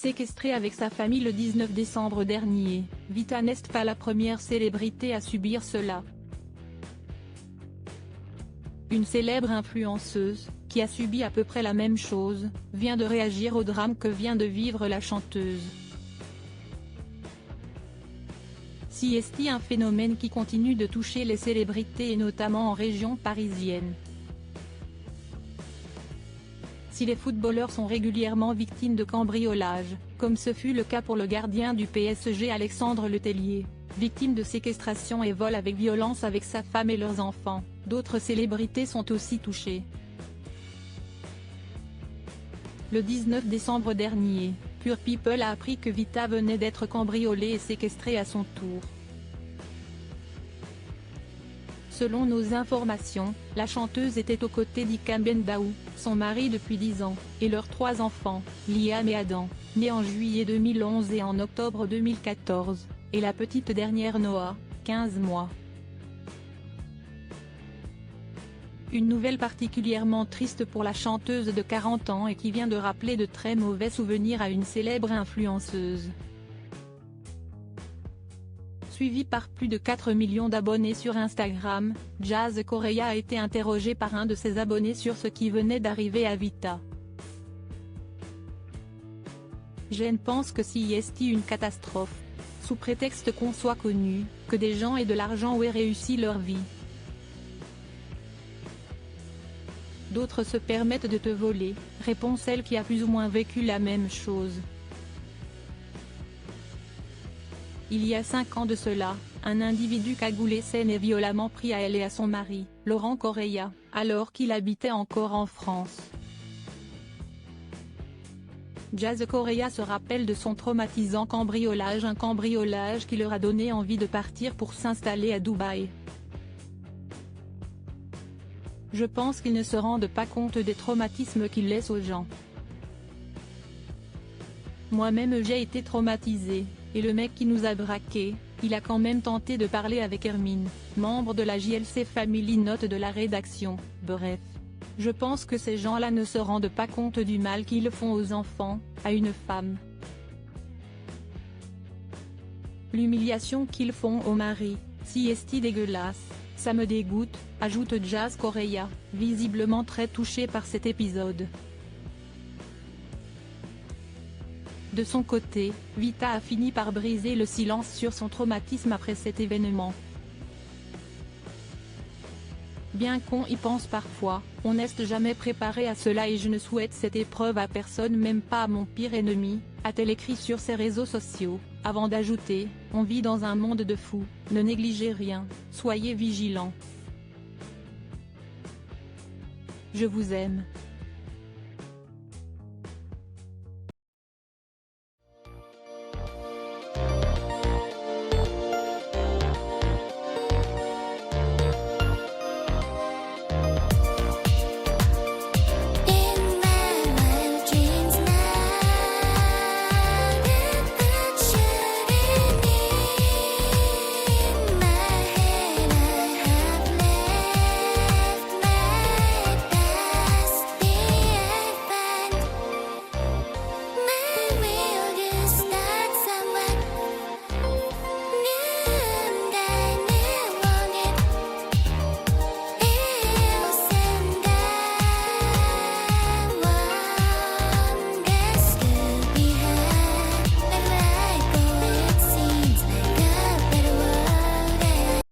Séquestrée avec sa famille le 19 décembre dernier, Vita n'est pas la première célébrité à subir cela. Une célèbre influenceuse, qui a subi à peu près la même chose, vient de réagir au drame que vient de vivre la chanteuse. Si est-il un phénomène qui continue de toucher les célébrités et notamment en région parisienne. Si les footballeurs sont régulièrement victimes de cambriolages, comme ce fut le cas pour le gardien du PSG Alexandre Letellier, victime de séquestration et vol avec violence avec sa femme et leurs enfants, d'autres célébrités sont aussi touchées. Le 19 décembre dernier, Pure People a appris que Vita venait d'être cambriolée et séquestrée à son tour. Selon nos informations, la chanteuse était aux côtés d'Ikam Bendaou, son mari depuis 10 ans, et leurs 3 enfants, Liam et Adam, nés en juillet 2011 et en octobre 2014, et la petite dernière Noah, 15 mois. Une nouvelle particulièrement triste pour la chanteuse de 40 ans et qui vient de rappeler de très mauvais souvenirs à une célèbre influenceuse. Suivi par plus de 4 millions d'abonnés sur Instagram, Jazz Correia a été interrogé par un de ses abonnés sur ce qui venait d'arriver à Vita. Je pense que si est une catastrophe. Sous prétexte qu'on soit connu, que des gens aient de l'argent ou aient réussi leur vie. D'autres se permettent de te voler, répond celle qui a plus ou moins vécu la même chose. Il y a 5 ans de cela, un individu cagoulé s'en est violemment pris à elle et à son mari, Laurent Correia, alors qu'il habitait encore en France. Jazz Correia se rappelle de son traumatisant cambriolage, un cambriolage qui leur a donné envie de partir pour s'installer à Dubaï. Je pense qu'ils ne se rendent pas compte des traumatismes qu'ils laissent aux gens. Moi-même j'ai été traumatisée, et le mec qui nous a braqués, il a quand même tenté de parler avec Hermine, membre de la JLC Family Note de la rédaction, bref. Je pense que ces gens-là ne se rendent pas compte du mal qu'ils font aux enfants, à une femme. L'humiliation qu'ils font au mari, si est dégueulasse, ça me dégoûte, ajoute Jazz Correia, visiblement très touchée par cet épisode. De son côté, Vita a fini par briser le silence sur son traumatisme après cet événement. Bien qu'on y pense parfois, on n'est jamais préparé à cela et je ne souhaite cette épreuve à personne, même pas à mon pire ennemi, a-t-elle écrit sur ses réseaux sociaux, avant d'ajouter, on vit dans un monde de fous, ne négligez rien, soyez vigilants. Je vous aime.